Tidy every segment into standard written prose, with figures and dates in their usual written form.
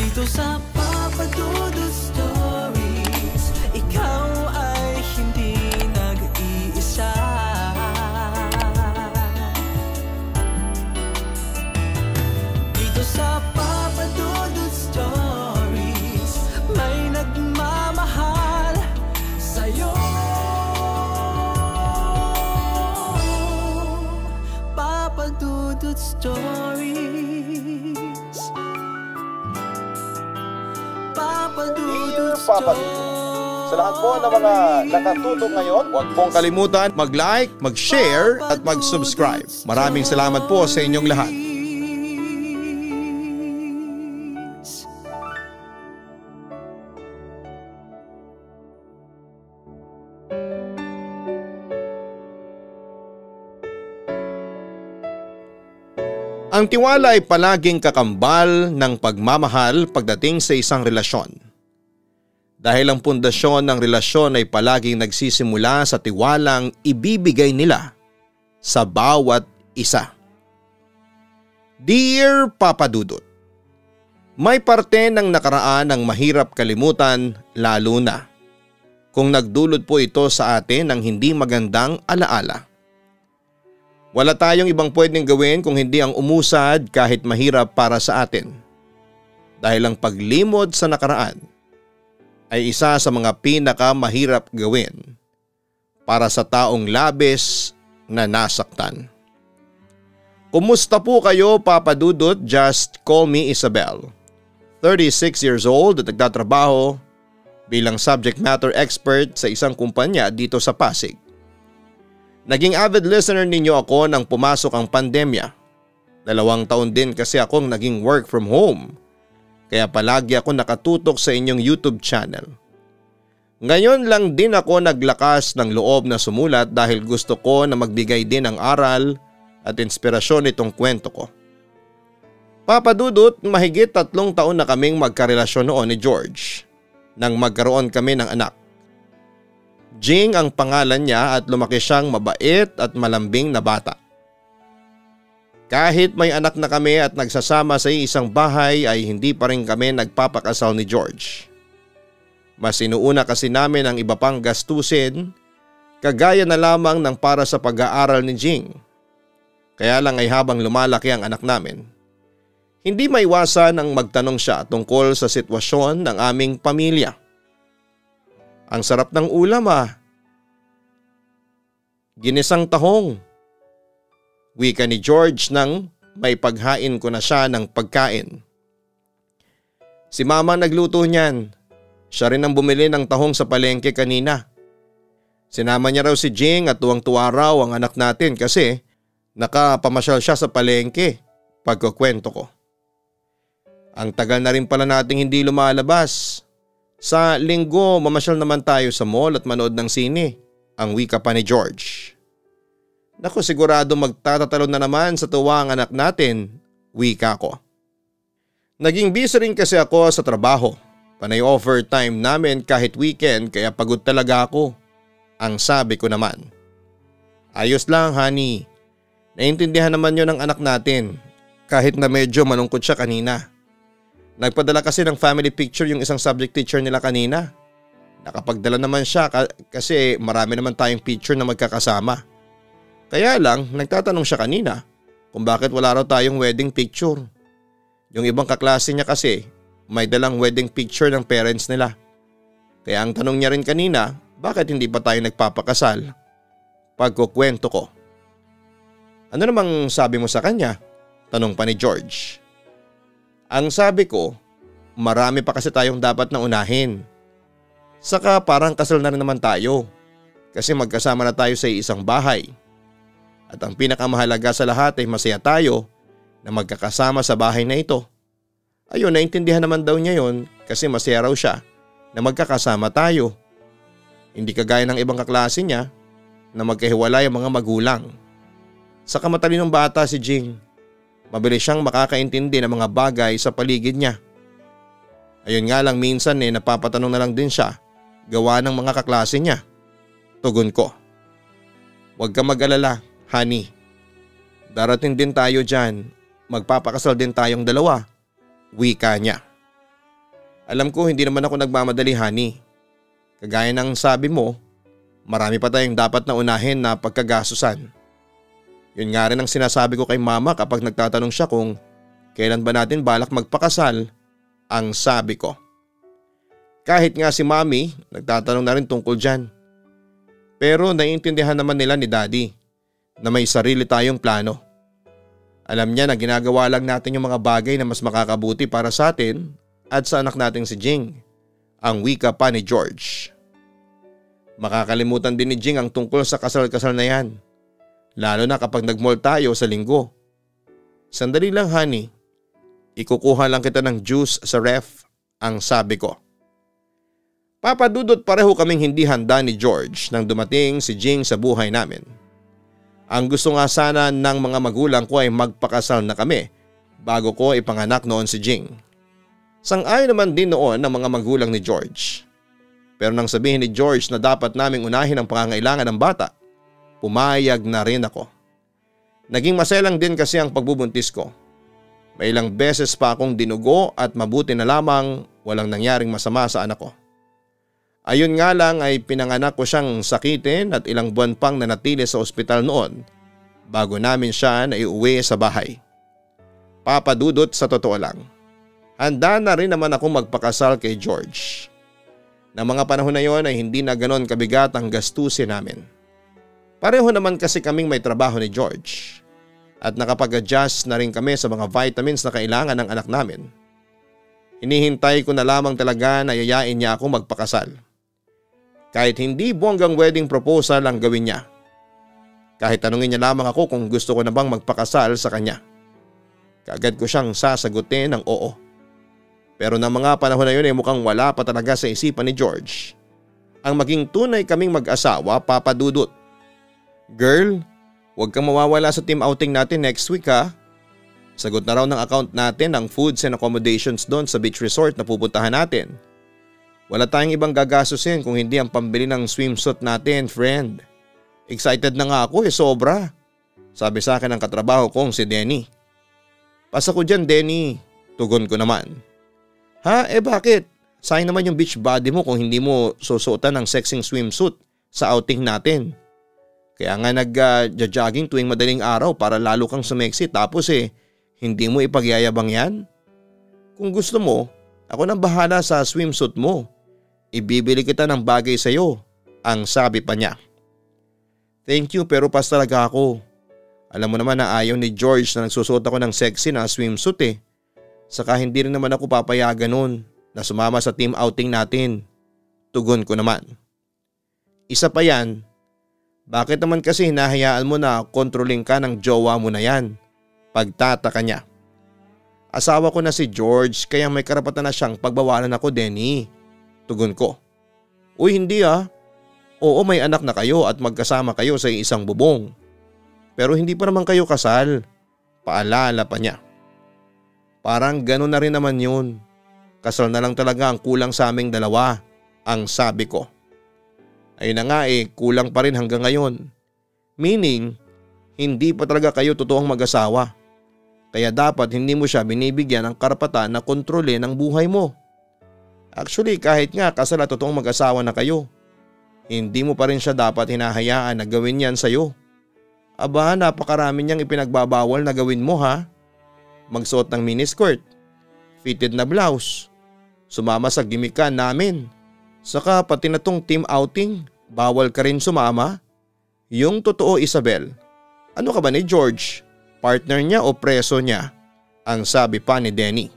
Dito sa Papa Dudut Stories, ikaw ay hindi nag-iisa. Dito sa Papa Dudut Stories, may nagmamahal sa'yo. Papa Dudut Stories, Papa Dudut Stories. Sa lahat po ng mga nakatutok ngayon, huwag pong kalimutan mag-like, mag-share at mag-subscribe. Maraming salamat po sa inyong lahat. Ang tiwala ay palaging kakambal ng pagmamahal pagdating sa isang relasyon. Dahil ang pundasyon ng relasyon ay palaging nagsisimula sa tiwalang ibibigay nila sa bawat isa. Dear Papa Dudut, may parte ng nakaraan ang mahirap kalimutan, lalo na kung nagdulot po ito sa atin ng hindi magandang alaala. Wala tayong ibang pwedeng gawin kung hindi ang umusad kahit mahirap para sa atin. Dahil ang paglimod sa nakaraan ay isa sa mga pinakamahirap gawin para sa taong labis na nasaktan. Kumusta po kayo, Papa Dudut? Just call me Isabel. 36 years old at nagtatrabaho bilang subject matter expert sa isang kumpanya dito sa Pasig. Naging avid listener ninyo ako nang pumasok ang pandemya. 2 taon din kasi akong naging work from home. Kaya palagi ako nakatutok sa inyong YouTube channel. Ngayon lang din ako naglakas ng loob na sumulat dahil gusto ko na magbigay din ng aral at inspirasyon itong kwento ko. Papa Dudut, mahigit 3 taon na kaming magkarelasyon noon ni George nang magkaroon kami ng anak. Jing ang pangalan niya at lumaki siyang mabait at malambing na bata. Kahit may anak na kami at nagsasama sa isang bahay ay hindi pa rin kami nagpapakasal ni George. Mas inuuna kasi namin ang iba pang gastusin, kagaya na lamang ng para sa pag-aaral ni Jing. Kaya lang ay habang lumalaki ang anak namin, hindi maiwasan ang magtanong siya tungkol sa sitwasyon ng aming pamilya. Ang sarap ng ulam Ginisang tahong. Wika ni George nang may paghain ko na siya ng pagkain. Si Mama nagluto niyan. Siya rin ang bumili ng tahong sa palengke kanina. Sinama niya raw si Jing at tuwang-tuwa raw ang anak natin kasi nakapamasyal siya sa palengke, pagkukwento ko. Ang tagal na rin pala nating hindi lumalabas. Sa linggo mamasyal naman tayo sa mall at manood ng sine, ang wika pa ni George. Naku, sigurado magtatatalo na naman sa tuwa ang anak natin, wika ko. Naging busy rin kasi ako sa trabaho. Panay overtime namin kahit weekend kaya pagod talaga ako. Ang sabi ko naman. Ayos lang, honey. Naintindihan naman yun ng anak natin kahit na medyo malungkot siya kanina. Nagpadala kasi ng family picture yung isang subject teacher nila kanina. Nakapagdala naman siya kasi marami naman tayong picture na magkakasama. Kaya lang nagtatanong siya kanina kung bakit wala raw tayong wedding picture. Yung ibang kaklase niya kasi may dalang wedding picture ng parents nila. Kaya ang tanong niya rin kanina, bakit hindi pa tayo nagpapakasal? Pagkukwento ko. Ano namang sabi mo sa kanya? Tanong pa ni George. Ang sabi ko, marami pa kasi tayong dapat na unahin. Saka parang kasal na rin naman tayo kasi magkasama na tayo sa isang bahay. At ang pinakamahalaga sa lahat ay masaya tayo na magkakasama sa bahay na ito. Ayun, naintindihan naman daw niya yon kasi masaya raw siya na magkakasama tayo. Hindi kagaya ng ibang kaklase niya na magkahiwalay ang mga magulang. Saka matalinong bata si Jing. Mabilis siyang makakaintindi ng mga bagay sa paligid niya. Ayun nga lang minsan napapatanong na lang din siya gawa ng mga kaklase niya. Tugon ko. Huwag ka mag-alala, honey. Darating din tayo dyan. Magpapakasal din tayong dalawa. Wika niya. Alam ko hindi naman ako nagmamadali, honey. Kagaya ng sabi mo, marami pa tayong dapat na unahin na pagkagasusan. Yun nga rin ang sinasabi ko kay mama kapag nagtatanong siya kung kailan ba natin balak magpakasal, ang sabi ko. Kahit nga si mami, nagtatanong na rin tungkol dyan. Pero naiintindihan naman nila ni daddy na may sarili tayong plano. Alam niya na ginagawa lang natin yung mga bagay na mas makakabuti para sa atin at sa anak nating si Jing, ang wika pa ni George. Makakalimutan din ni Jing ang tungkol sa kasal-kasal na yan, lalo na kapag nag-mall tayo sa linggo. Sandali lang, honey, ikukuha lang kita ng juice sa ref, ang sabi ko. Papa Dudut, pareho kaming hindi handa ni George nang dumating si Jing sa buhay namin. Ang gusto nga sana ng mga magulang ko ay magpakasal na kami bago ko ipanganak noon si Jing. Sang-ayon naman din noon ng mga magulang ni George. Pero nang sabihin ni George na dapat naming unahin ang pangangailangan ng bata, pumayag na rin ako. Naging maselang din kasi ang pagbubuntis ko. May ilang beses pa akong dinugo at mabuti na lamang walang nangyaring masama sa anak ko. Ayun nga lang ay pinanganak ko siyang sakitin at ilang buwan pang nanatili sa ospital noon bago namin siya naiuwi sa bahay. Papa Dudut, sa totoo lang, handa na rin naman ako magpakasal kay George. Na mga panahon na yon ay hindi na ganon kabigat ang gastusin namin. Pareho naman kasi kaming may trabaho ni George at nakapag-adjust na rin kami sa mga vitamins na kailangan ng anak namin. Hinihintay ko na lamang talaga na yayain niya ako magpakasal. Kahit hindi buwanggang wedding proposal ang gawin niya. Kahit tanungin niya lamang ako kung gusto ko na bang magpakasal sa kanya. Kaagad ko siyang sasagutin ng oo. Pero ng mga panahon na yun ay mukhang wala pa talaga sa isipan ni George ang maging tunay kaming mag-asawa, Papa Dudut. Girl, huwag kang mawawala sa team outing natin next week, ha? Sagot na raw ng account natin ang foods and accommodations doon sa beach resort na pupuntahan natin. Wala tayong ibang gagastusin kung hindi ang pambili ng swimsuit natin, friend. Excited na nga ako, sobra. Sabi sa akin ng katrabaho kong si Denny. Pasa ko dyan, Denny. Tugon ko naman. Ha? Bakit? Sayang naman yung beach body mo kung hindi mo susuotan ng sexing swimsuit sa outing natin. Kaya nga nag-jogging tuwing madaling araw para lalo kang sumexy tapos hindi mo ipagyayabang yan? Kung gusto mo, ako nang bahala sa swimsuit mo. Ibibili kita ng bagay sa'yo, ang sabi pa niya. Thank you, pero pas talaga ako. Alam mo naman na ayaw ni George na nagsusuot ako ng sexy na swimsuit. Saka hindi rin naman ako papayagan nun na sumama sa team outing natin. Tugon ko naman. Isa pa yan, bakit naman kasi hinahayaan mo na kontroling ka ng jowa mo na yan? Pagtataka niya. Asawa ko na si George kaya may karapatan na siyang pagbawalan ako, Denny. Tugon ko. Uy, hindi ah. Oo, may anak na kayo at magkasama kayo sa isang bubong. Pero hindi pa naman kayo kasal. Paalala pa niya. Parang gano'n na rin naman yun. Kasal na lang talaga ang kulang sa aming dalawa, ang sabi ko. Ayun na nga kulang pa rin hanggang ngayon. Meaning, hindi pa talaga kayo totoong mag-asawa. Kaya dapat hindi mo siya binibigyan ng karapatan na kontrolin ang buhay mo. Actually, kahit nga kasal at totoong mag-asawa na kayo, hindi mo pa rin siya dapat hinahayaan na gawin yan sa'yo. Aba, napakarami niyang ipinagbabawal na gawin mo, ha? Magsuot ng miniskirt, fitted na blouse, sumama sa gimikan namin. Saka pati na tong team outing, bawal ka rin sumama. Yung totoo, Isabel, ano ka ba ni George? Partner niya o preso niya? Ang sabi pa ni Denny.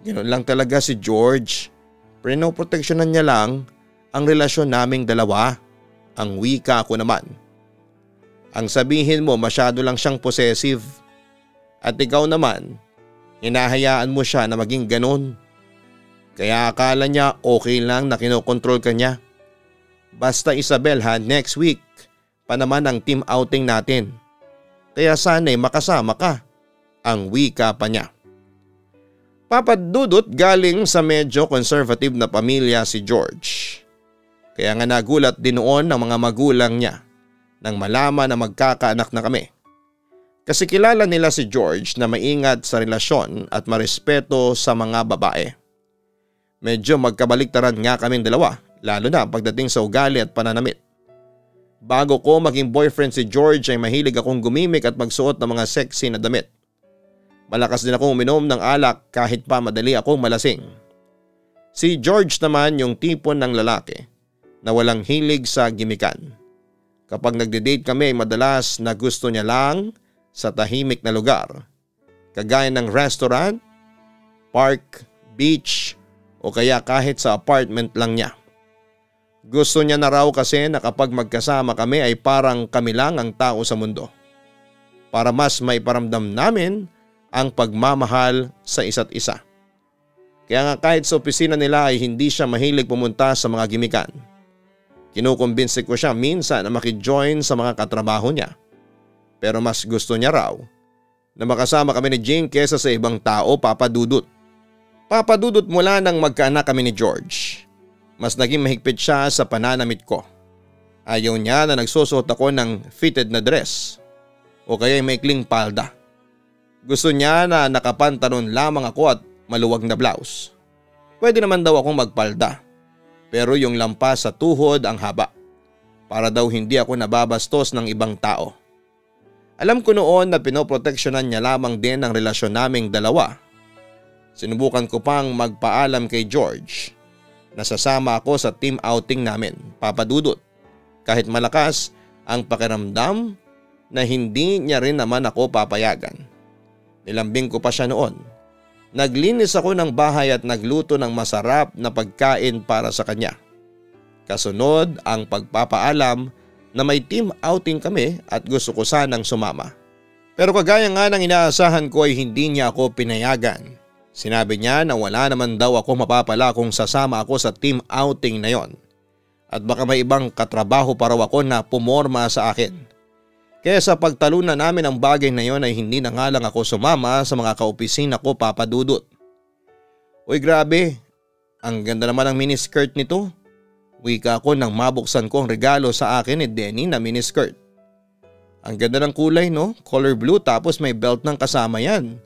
Ganoon lang talaga si George. Pinoproteksyonan niya lang ang relasyon naming dalawa. Ang wika ko naman. Ang sabihin mo masyado lang siyang possessive. At ikaw naman, hinahayaan mo siya na maging ganon. Kaya akala niya okay lang na kinokontrol ka niya. Basta Isabel ha, next week pa naman ang team outing natin. Kaya sana'y makasama ka. Ang wika pa niya. Papa Dudut, galing sa medyo conservative na pamilya si George. Kaya nga nagulat din noon ng mga magulang niya nang malaman na magkakaanak na kami. Kasi kilala nila si George na maingat sa relasyon at marespeto sa mga babae. Medyo magkabaliktaran nga kaming dalawa, lalo na pagdating sa ugali at pananamit. Bago ko maging boyfriend si George ay mahilig akong gumimik at magsuot ng mga sexy na damit. Malakas din akong uminom ng alak kahit pa madali akong malasing. Si George naman yung tipo ng lalaki na walang hilig sa gimikan. Kapag nagde-date kami ay madalas na gusto niya lang sa tahimik na lugar. Kagaya ng restaurant, park, beach o kaya kahit sa apartment lang niya. Gusto niya na raw kasi na kapag magkasama kami ay parang kami lang ang tao sa mundo. Para mas maiparamdam namin ang pagmamahal sa isa't isa. Kaya nga kahit sa opisina nila ay hindi siya mahilig pumunta sa mga gimikan. Kinukumbinsi ko siya minsan na makijoin sa mga katrabaho niya. Pero mas gusto niya raw na makasama kami ni Jing kesa sa ibang tao, Papa Dudut. Papa Dudut, mula nang magkaanak kami ni George, mas naging mahigpit siya sa pananamit ko. Ayaw niya na nagsusuot ako ng fitted na dress o kaya maikling palda. Gusto niya na nakapantalon lamang ako at maluwag na blouse. Pwede naman daw akong magpalda, pero yung lampas sa tuhod ang haba, para daw hindi ako nababastos ng ibang tao. Alam ko noon na pinoproteksyonan niya lamang din ang relasyon naming dalawa. Sinubukan ko pang magpaalam kay George na sasama ako sa team outing namin, Papa Dudut, kahit malakas ang pakiramdam na hindi niya rin naman ako papayagan. Nilambing ko pa siya noon. Naglinis ako ng bahay at nagluto ng masarap na pagkain para sa kanya. Kasunod ang pagpapaalam na may team outing kami at gusto ko sanang sumama. Pero kagaya nga ng inaasahan ko ay hindi niya ako pinayagan. Sinabi niya na wala naman daw ako mapapala kung sasama ako sa team outing na yon. At baka may ibang katrabaho pa raw ako na pumorma sa akin. Kaya sa pagtalunan namin ang bagay na yon ay hindi na nga lang ako sumama sa mga kaopisina ko, Papa Dudut. Uy, grabe, ang ganda naman ng miniskirt nito. Wika ko nang mabuksan ko ang regalo sa akin ni Denny na miniskirt. Ang ganda ng kulay, no? Color blue, tapos may belt ng kasama yan.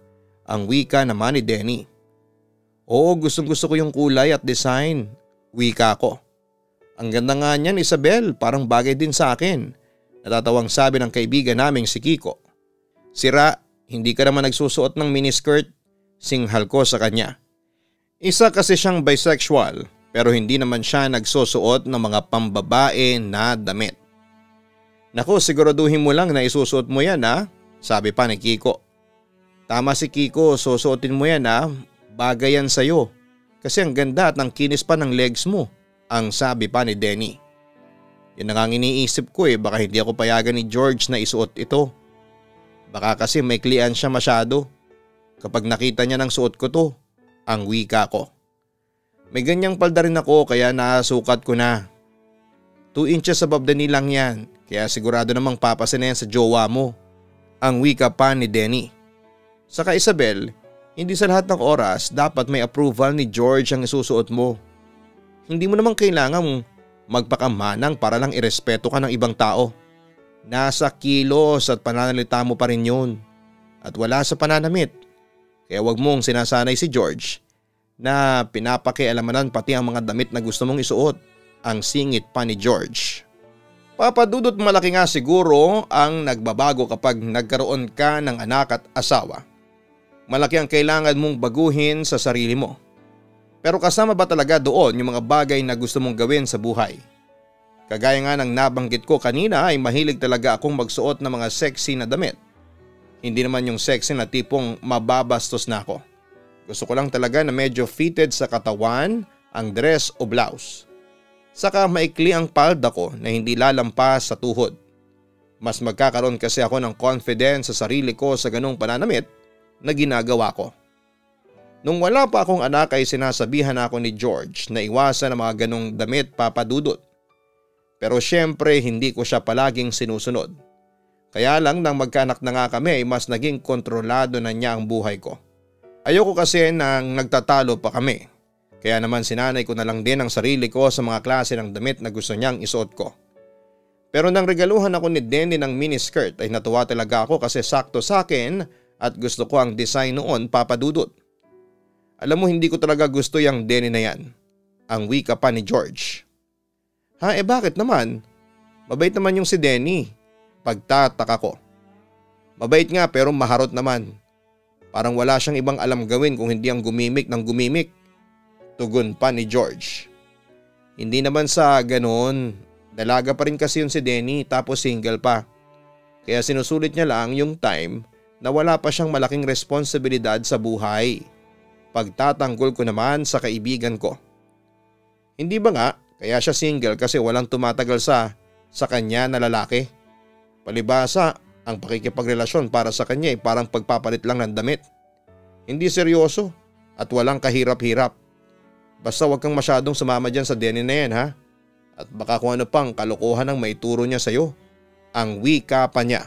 Ang wika naman ni Denny. Oo, gustong gusto ko yung kulay at design. Wika ko. Ang ganda nga niyan, Isabel, parang bagay din sa akin. Natatawang sabi ng kaibigan naming si Kiko. Sira, hindi ka naman nagsusuot ng miniskirt. Singhal ko sa kanya. Isa kasi siyang bisexual pero hindi naman siya nagsusuot ng mga pambabae na damit. Naku, siguraduhin mo lang na isusuot mo yan, ha? Sabi pa ni Kiko. Tama si Kiko, susuotin mo yan, ha? Bagay yan sa'yo. Kasi ang ganda at ang kinis pa ng legs mo, ang sabi pa ni Denny. Yan ang iniisip ko baka hindi ako payagan ni George na isuot ito. Baka kasi maiklian siya masyado. Kapag nakita niya ng suot ko to, ang wika ko. May ganyang palda rin ako kaya nasukat ko na. 2 inches above the knee lang yan, kaya sigurado namang papasin na yan sa jowa mo. Ang wika pa ni Denny. Saka Isabel, hindi sa lahat ng oras dapat may approval ni George ang isusuot mo. Hindi mo naman kailangan magpakamanang para lang irespeto ka ng ibang tao. Nasa kilos at pananalita mo pa rin yun. At wala sa pananamit. Kaya wag mong sinasanay si George na pinapakialamanan pati ang mga damit na gusto mong isuot. Ang singit pa ni George. Papadudot, malaki nga siguro ang nagbabago kapag nagkaroon ka ng anak at asawa. Malaki ang kailangan mong baguhin sa sarili mo. Pero kasama ba talaga doon yung mga bagay na gusto mong gawin sa buhay? Kagaya nga ng nabanggit ko kanina ay mahilig talaga akong magsuot ng mga sexy na damit. Hindi naman yung sexy na tipong mababastos na ako. Gusto ko lang talaga na medyo fitted sa katawan ang dress o blouse. Saka maikli ang palda ko na hindi lalampas sa tuhod. Mas magkakaroon kasi ako ng confidence sa sarili ko sa ganung pananamit na ginagawa ko. Nung wala pa akong anak ay sinasabihan ako ni George na iwasan ang mga ganong damit, Papadudot. Pero syempre hindi ko siya palaging sinusunod. Kaya lang nang magkaanak na nga kami ay mas naging kontrolado na niya ang buhay ko. Ayoko kasi nang nagtatalo pa kami. Kaya naman sinanay ko na lang din ang sarili ko sa mga klase ng damit na gusto niyang isuot ko. Pero nang regaluhan ako ni Denny ng miniskirt ay natuwa talaga ako kasi sakto sa akin at gusto ko ang design noon, Papadudot. Alam mo, hindi ko talaga gusto yung Denny na yan. Ang wika pa ni George. Ha, bakit naman? Mabait naman yung si Denny. Pagtataka ko. Mabait nga pero maharot naman. Parang wala siyang ibang alam gawin kung hindi ang gumimik ng gumimik. Tugon pa ni George. Hindi naman sa ganoon. Dalaga pa rin kasi yun si Denny tapos single pa. Kaya sinusulit niya lang yung time na wala pa siyang malaking responsibilidad sa buhay. Pagtatanggol ko naman sa kaibigan ko. Hindi ba nga kaya siya single kasi walang tumatagal sa kanya na lalaki? Palibasa, ang pakikipagrelasyon para sa kanya ay parang pagpapalit lang ng damit. Hindi seryoso at walang kahirap-hirap. Basta wag kang masyadong sumama dyan sa Denny na yan, ha? At baka kung ano pang kalokohan ang maituro niya sa'yo. Ang wika pa niya.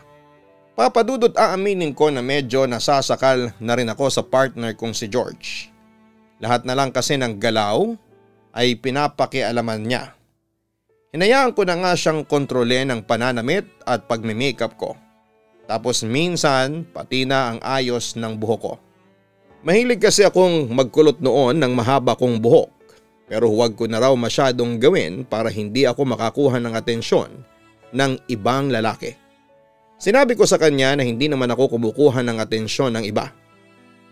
Papadudot, aaminin ko na medyo nasasakal na rin ako sa partner kong si George. Lahat na lang kasi ng galaw ay pinapakialaman niya. Hinayaan ko na nga siyang kontrole ng pananamit at pagme-makeup ko. Tapos minsan pati na ang ayos ng buhok ko. Mahilig kasi akong magkulot noon ng mahaba kong buhok. Pero huwag ko na raw masyadong gawin para hindi ako makakuha ng atensyon ng ibang lalaki. Sinabi ko sa kanya na hindi naman ako kumukuha ng atensyon ng iba.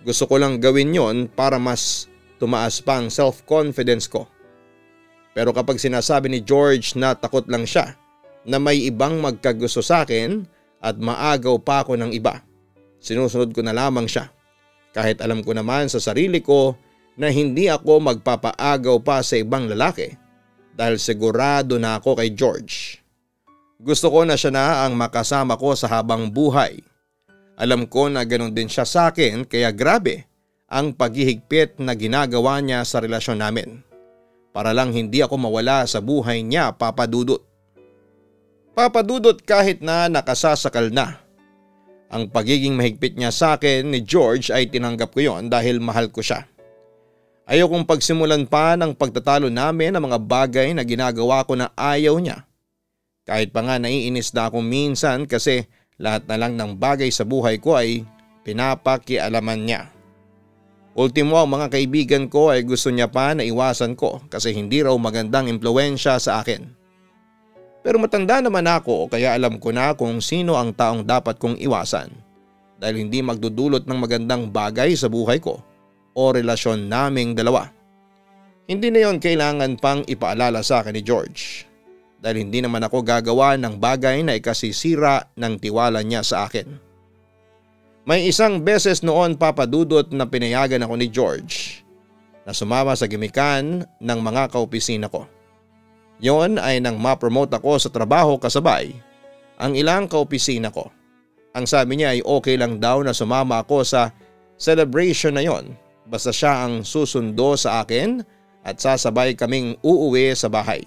Gusto ko lang gawin yon para mas tumaas pa ang self-confidence ko. Pero kapag sinasabi ni George na takot lang siya na may ibang magkagusto sa akin at maagaw pa ako ng iba, sinusunod ko na lamang siya. Kahit alam ko naman sa sarili ko na hindi ako magpapaagaw pa sa ibang lalaki dahil sigurado na ako kay George. Gusto ko na siya na ang makasama ko sa habang buhay. Alam ko na ganoon din siya sa akin kaya grabe ang paghihigpit na ginagawa niya sa relasyon namin. Para lang hindi ako mawala sa buhay niya, Papa Dudut. Papa Dudut, kahit na nakasasakal na. Ang pagiging mahigpit niya sa akin ni George ay tinanggap ko yon dahil mahal ko siya. Ayokong pagsimulan pa ng pagtatalo namin ang mga bagay na ginagawa ko na ayaw niya. Kahit pa nga naiinis na ako minsan kasi lahat na lang ng bagay sa buhay ko ay pinapakialaman niya. Ultimo, ang mga kaibigan ko ay gusto niya pa na iwasan ko kasi hindi raw magandang impluwensya sa akin. Pero matanda naman ako kaya alam ko na kung sino ang taong dapat kong iwasan dahil hindi magdudulot ng magandang bagay sa buhay ko o relasyon naming dalawa. Hindi na yon kailangan pang ipaalala sa akin ni George. Dahil hindi naman ako gagawa ng bagay na ikasisira ng tiwala niya sa akin. May isang beses noon, Papa Dudut, na pinayagan ako ni George na sumama sa gimikan ng mga kaopisina ko. Yon ay nang ma-promote ako sa trabaho kasabay ang ilang kaopisina ko. Ang sabi niya ay okay lang daw na sumama ako sa celebration na yon basta siya ang susundo sa akin at sasabay kaming uuwi sa bahay.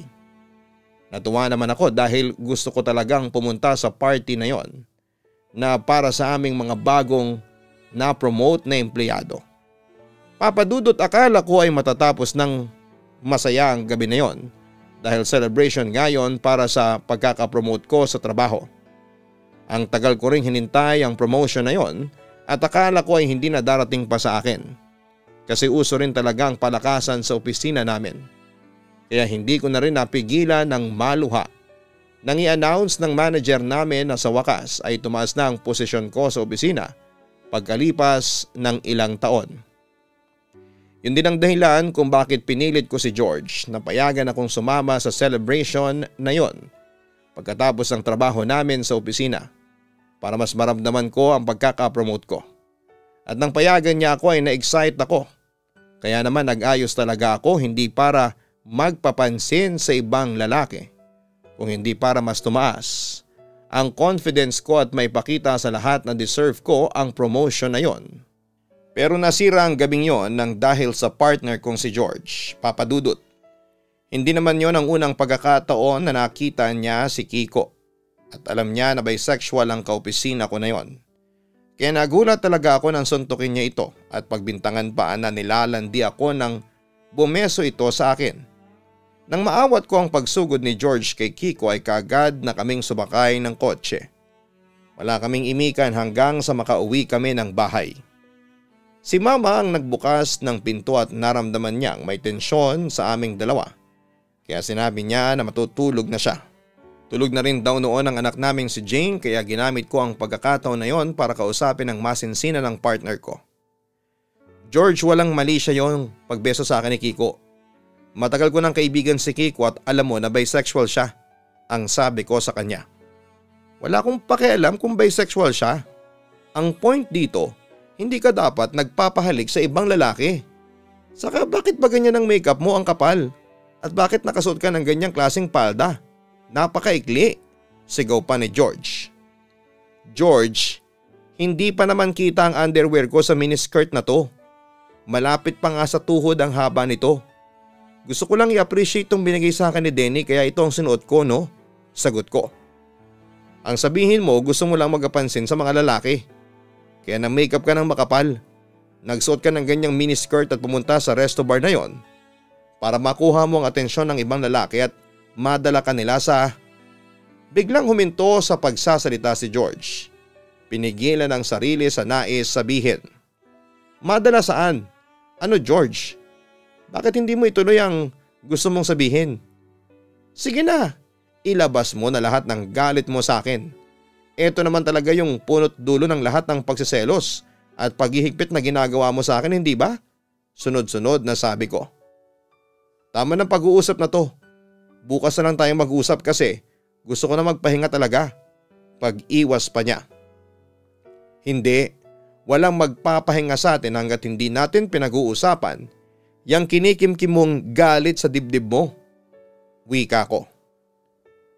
Natuwa naman ako dahil gusto ko talagang pumunta sa party na yon na para sa aming mga bagong na-promote na empleyado. Papa Dudut, akala ko ay matatapos ng masaya ang gabi na yon dahil celebration ngayon para sa pagkakapromote ko sa trabaho. Ang tagal ko ring hinintay ang promotion na yon at akala ko ay hindi na darating pa sa akin kasi uso rin talagang palakasan sa opisina namin. Kaya hindi ko na rin napigilan ng maluha nang i-announce ng manager namin na sa wakas ay tumaas na ang posisyon ko sa opisina pagkalipas ng ilang taon. Yun din ang dahilan kung bakit pinilit ko si George na payagan akong sumama sa celebration na yon pagkatapos ng trabaho namin sa opisina para mas maramdaman ko ang pagkakapromote ko. At nang payagan niya ako ay na-excite ako. Kaya naman nag-ayos talaga ako, hindi para magpapansin sa ibang lalaki, kung hindi para mas tumaas ang confidence ko at maipakita sa lahat na deserve ko ang promotion na yon. Pero nasira ang gabing yon nang dahil sa partner kong si George, Papa Dudut. Hindi naman yon ang unang pagkakataon na nakita niya si Kiko at alam niya na bisexual ang kaopisina ko na yon. Kaya nagulat talaga ako nang suntukin niya ito at pagbintangan pa na nilalandi ako nang bumeso ito sa akin. Nang maawat ko ang pagsugod ni George kay Kiko ay kaagad na kaming sumakay ng kotse. Wala kaming imikan hanggang sa makauwi kami ng bahay. Si Mama ang nagbukas ng pinto at naramdaman niyang may tensyon sa aming dalawa. Kaya sinabi niya na matutulog na siya. Tulog na rin daw noon ang anak naming si Jane kaya ginamit ko ang pagkakataon na yon para kausapin ang masinsinan ng partner ko. George, walang mali siya yung pagbeso sa akin ni Kiko. Matagal ko ng kaibigan si Kiko at alam mo na bisexual siya, ang sabi ko sa kanya. Wala akong pakialam kung bisexual siya. Ang point dito, hindi ka dapat nagpapahalik sa ibang lalaki. Saka bakit ba ganyan ang makeup mo ang kapal? At bakit nakasuot ka ng ganyang klaseng palda? Napakaikli, sigaw pa ni George. George, hindi pa naman kita ang underwear ko sa miniskirt na to. Malapit pa nga sa tuhod ang haba nito. Gusto ko lang i-appreciate itong binigay sa akin ni Denny kaya ito ang sinuot ko, no? Sagot ko. Ang sabihin mo gusto mo lang magapansin sa mga lalaki. Kaya na makeup ka ng makapal. Nagsuot ka ng ganyang miniskirt at pumunta sa resto bar na yon para makuha mo ang atensyon ng ibang lalaki at madala ka nila sa… Biglang huminto sa pagsasalita si George. Pinigilan ang sarili sa nais sabihin. Madala saan? Ano George? Bakit hindi mo ituloy ang gusto mong sabihin? Sige na, ilabas mo na lahat ng galit mo sa akin. Ito naman talaga yung punot dulo ng lahat ng pagsiselos at paghihigpit na ginagawa mo sa akin, hindi ba? Sunod-sunod na sabi ko. Tama ng pag-uusap na to. Bukas na lang tayong mag-usap kasi gusto ko na magpahinga talaga. Pag-iwas pa niya. Hindi, walang magpapahinga sa atin hanggat hindi natin pinag-uusapan yang kinikimkim mong galit sa dibdib mo. Wika ko.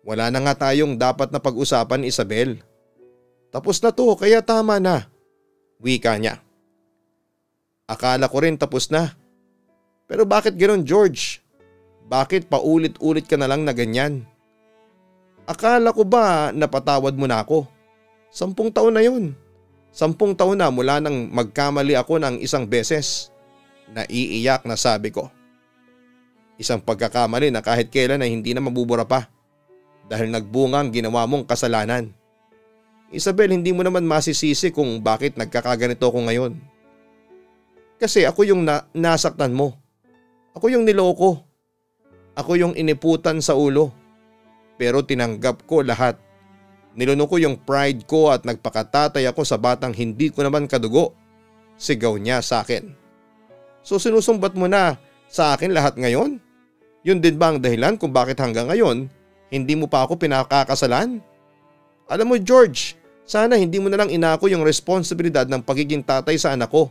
Wala na nga tayong dapat na pag-usapan, Isabel. Tapos na to kaya tama na. Wika niya. Akala ko rin tapos na. Pero bakit ganoon George? Bakit paulit-ulit ka na lang na ganyan? Akala ko ba napatawad mo na ako? 10 taon na yun. 10 taon na mula nang magkamali ako ng isang beses. Naiiyak na sabi ko. Isang pagkakamali na kahit kailan ay hindi na mabubura pa. Dahil nagbunga ang ginawa mong kasalanan. Isabel, hindi mo naman masisisi kung bakit nagkakaganito ako ngayon. Kasi ako yung nasaktan mo. Ako yung niloko. Ako yung iniputan sa ulo. Pero tinanggap ko lahat. Niluno ko yung pride ko at nagpakatatay ako sa batang hindi ko naman kadugo. Sigaw niya sa akin. So sinusumbat mo na sa akin lahat ngayon? Yun din ba ang dahilan kung bakit hanggang ngayon hindi mo pa ako pinakakasalan? Alam mo George, sana hindi mo na lang inako yung responsibilidad ng pagiging tatay sa anak ko.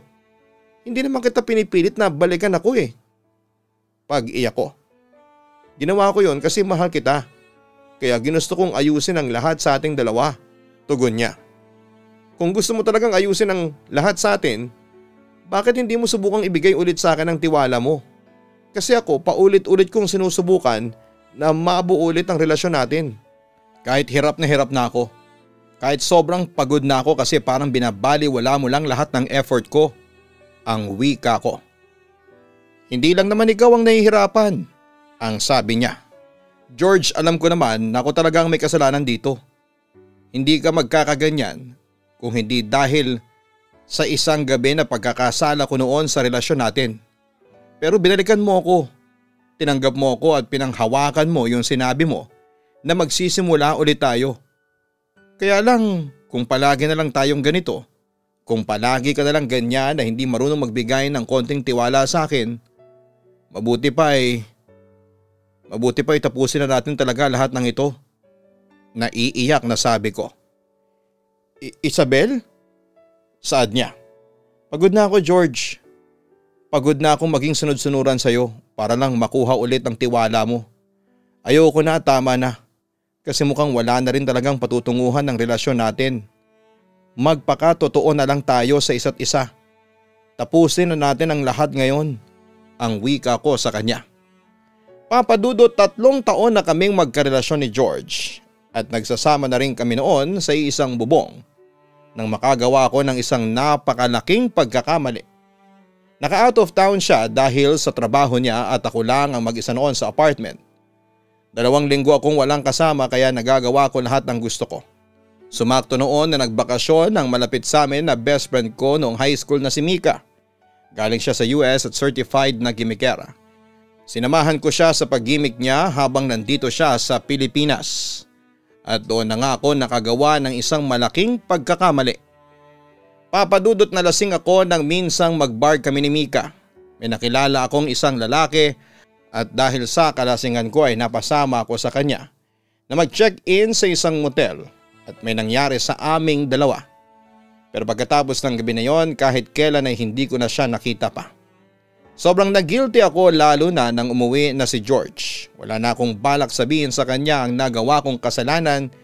Hindi naman kita pinipilit na balikan ako eh. Pag-iyak ko. Ginawa ko yon kasi mahal kita. Kaya ginusto kong ayusin ang lahat sa ating dalawa. Tugon niya. Kung gusto mo talagang ayusin ang lahat sa atin, bakit hindi mo subukang ibigay ulit sa akin ang tiwala mo? Kasi ako paulit-ulit kong sinusubukan na mabuo ulit ang relasyon natin. Kahit hirap na ako. Kahit sobrang pagod na ako kasi parang binabaliwala mo lang lahat ng effort ko. Ang wika ko. Hindi lang naman ikaw ang nahihirapan. Ang sabi niya. George, alam ko naman na ako talaga ang may kasalanan dito. Hindi ka magkakaganyan kung hindi dahil sa isang gabi na pagkakasala ko noon sa relasyon natin. Pero binalikan mo ako. Tinanggap mo ako at pinanghawakan mo yung sinabi mo na magsisimula ulit tayo. Kaya lang kung palagi na lang tayong ganito, kung palagi ka na lang ganyan na hindi marunong magbigay ng konting tiwala sa akin, mabuti pa ay tapusin na natin talaga lahat ng ito. Naiiyak na sabi ko. Isabel? Saad niya. Pagod na ako George. Pagod na akong maging sunod-sunuran sa'yo para lang makuha ulit ang tiwala mo. Ayoko na, tama na. Kasi mukhang wala na rin talagang patutunguhan ng relasyon natin. Magpakatotoo na lang tayo sa isa't isa. Tapusin na natin ang lahat ngayon. Ang wika ko sa kanya. Papadudot 3 taon na kaming magkarelasyon ni George at nagsasama na rin kami noon sa isang bubong nang makagawa ko ng isang napakalaking pagkakamali. Naka-out of town siya dahil sa trabaho niya at ako lang ang mag-isa noon sa apartment. 2 linggo akong walang kasama kaya nagagawa ko lahat ng gusto ko. Sumakto noon na nagbakasyon ang malapit sa amin na best friend ko noong high school na si Mika Galing siya sa US at certified na gimikera. Sinamahan ko siya sa pag-gimik niya habang nandito siya sa Pilipinas. At doon na nga ako nakagawa ng isang malaking pagkakamali. Papadudot na lasing ako nang minsang mag-bar kami ni Mika. May nakilala akong isang lalaki at dahil sa kalasingan ko ay napasama ako sa kanya na mag-check-in sa isang motel at may nangyari sa aming dalawa. Pero pagkatapos ng gabi na yon, kahit kailan ay hindi ko na siya nakita pa. Sobrang nag-guilty ako lalo na nang umuwi na si George. Wala na akong balak sabihin sa kanya ang nagawa kong kasalanan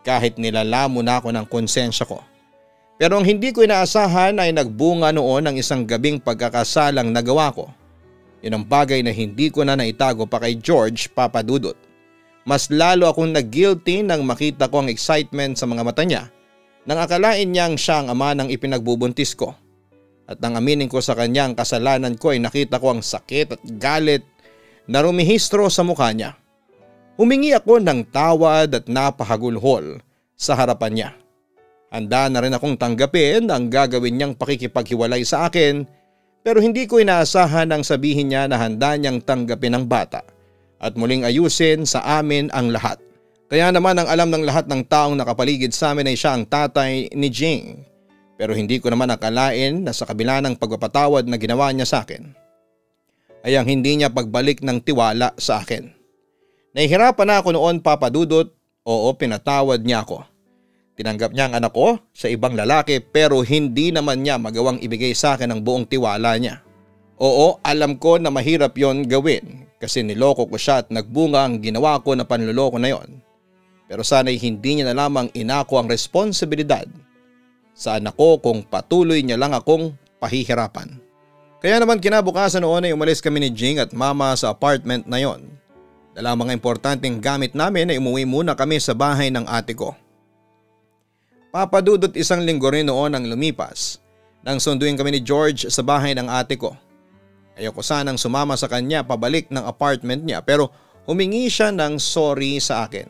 kahit nilalamo na ako ng konsensya ko. Pero ang hindi ko inaasahan ay nagbunga noon ang isang gabing pagkakasalang nagawa ko. Yun ang bagay na hindi ko na naitago pa kay George, papadudot. Mas lalo akong nag-guilty nang makita ko ang excitement sa mga mata niya nang akalain niyang siya ang ama ng ipinagbubuntis ko. At nang aminin ko sa kanya ang kasalanan ko ay nakita ko ang sakit at galit na rumihistro sa mukha niya. Humingi ako ng tawad at napahagulhol sa harapan niya. Handa na rin akong tanggapin ang gagawin niyang pakikipaghiwalay sa akin pero hindi ko inaasahan ang sabihin niya na handa niyang tanggapin ang bata at muling ayusin sa amin ang lahat. Kaya naman ang alam ng lahat ng taong nakapaligid sa amin ay siya ang tatay ni Jing. Pero hindi ko naman akalain na sa kabila ng pagpapatawad na ginawa niya sa akin ay ang hindi niya pagbalik ng tiwala sa akin. Nahihirapan na ako noon, papadudot. Oo, pinatawad niya ako. Tinanggap niya ang anak ko sa ibang lalaki pero hindi naman niya magawang ibigay sa akin ang buong tiwala niya. Oo, alam ko na mahirap yon gawin kasi niloko ko siya at nagbunga ang ginawa ko na panluloko na yon. Pero sana'y hindi niya na lamang inako ang responsibilidad sa anak ko kung patuloy niya lang akong pahihirapan. Kaya naman kinabukasan noon ay umalis kami ni Jing at mama sa apartment na yon. Dala mga importanteng gamit namin ay umuwi muna kami sa bahay ng ate ko. Papadudot isang linggo rin noon ang lumipas nang sunduin kami ni George sa bahay ng ate ko. Ayoko sanang sumama sa kanya pabalik ng apartment niya pero humingi siya ng sorry sa akin.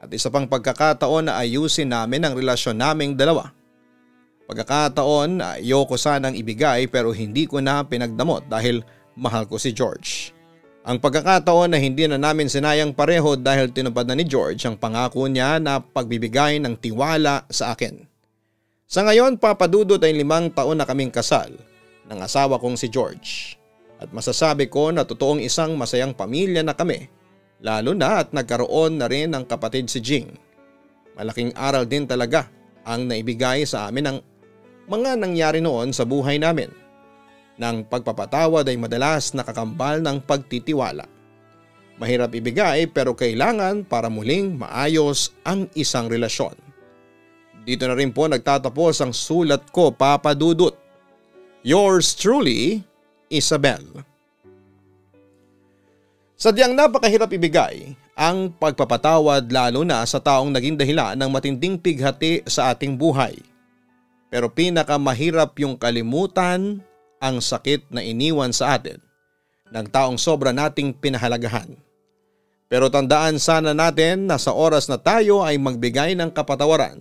At isa pang pagkakataon na ayusin namin ang relasyon naming dalawa. Pagkakataon na ayoko sanang ibigay pero hindi ko na pinagdamot dahil mahal ko si George. Ang pagkakataon na hindi na namin sinayang pareho dahil tinupad na ni George ang pangako niya na pagbibigay ng tiwala sa akin. Sa ngayon, papadudot ay 5 taon na kaming kasal ng asawa kong si George. At masasabi ko na totoong isang masayang pamilya na kami, lalo na at nagkaroon na rin ng kapatid si Jing. Malaking aral din talaga ang naibigay sa amin ng mga nangyari noon sa buhay namin. Nang pagpapatawad ay madalas nakakambal ng pagtitiwala. Mahirap ibigay pero kailangan para muling maayos ang isang relasyon. Dito na rin po nagtatapos ang sulat ko, papadudot. Yours truly, Isabel. Sadyang napakahirap ibigay ang pagpapatawad lalo na sa taong naging dahilan ng matinding pighati sa ating buhay. Pero pinakamahirap yung kalimutan ang sakit na iniwan sa atin ng taong sobra nating pinahalagahan. Pero tandaan sana natin na sa oras na tayo ay magbigay ng kapatawaran,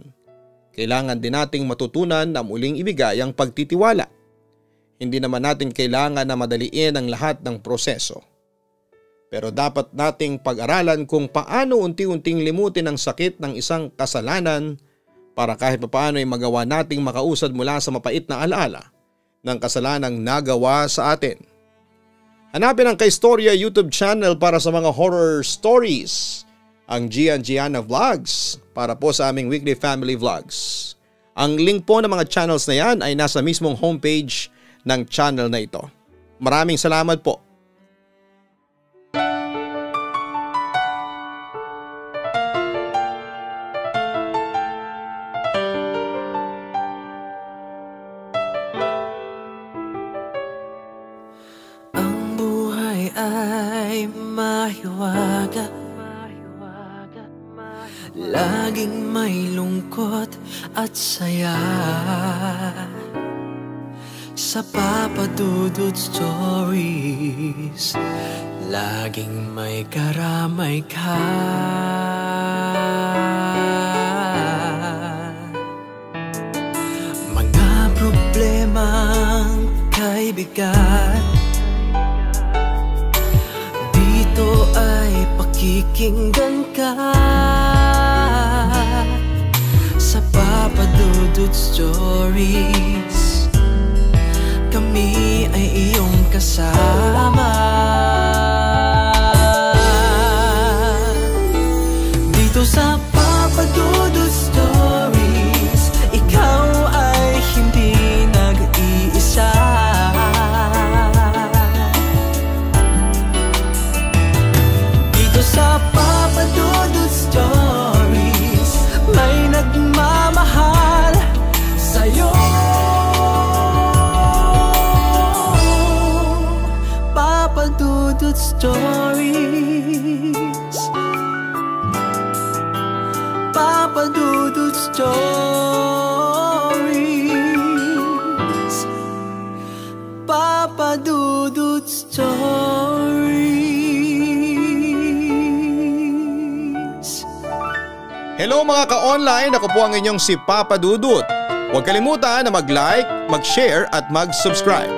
kailangan din nating matutunan na muling ibigay ang pagtitiwala. Hindi naman natin kailangan na madaliin ang lahat ng proseso. Pero dapat nating pag-aralan kung paano unti-unting limutin ang sakit ng isang kasalanan para kahit papaano ay magawa nating makausad mula sa mapait na alaala ng kasalanang nagawa sa atin. Hanapin ang Kaistorya YouTube channel para sa mga horror stories. Ang Gian Gianna Vlogs para po sa aming weekly family vlogs. Ang link po ng mga channels na yan ay nasa mismong homepage ng channel na ito. Maraming salamat po. Ang buhay ay mahiwaga, laging may lungkot at saya. Sa Papadudod Stories, laging may karamay ka. Mga problemang kay bigat, dito ay pakikinggan ka sa Papa Dudut Stories. Kami ay iyong kasama dito sa Papa Dudut Stories. Ikaw ay hindi nag-iisa. Dito sa Papa Dudut Stories, may nagmamahal sa'yo. Papa Dudut Stories, Papa Dudut Stories, Papa Dudut Stories. Hello mga ka-online, ako po ang inyong si Papa Dudut. Huwag kalimutan na mag-like, mag-share at mag-subscribe.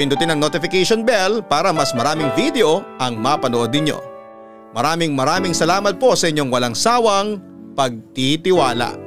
Pindutin ang notification bell para mas maraming video ang mapanood ninyo. Maraming salamat po sa inyong walang sawang pagtitiwala.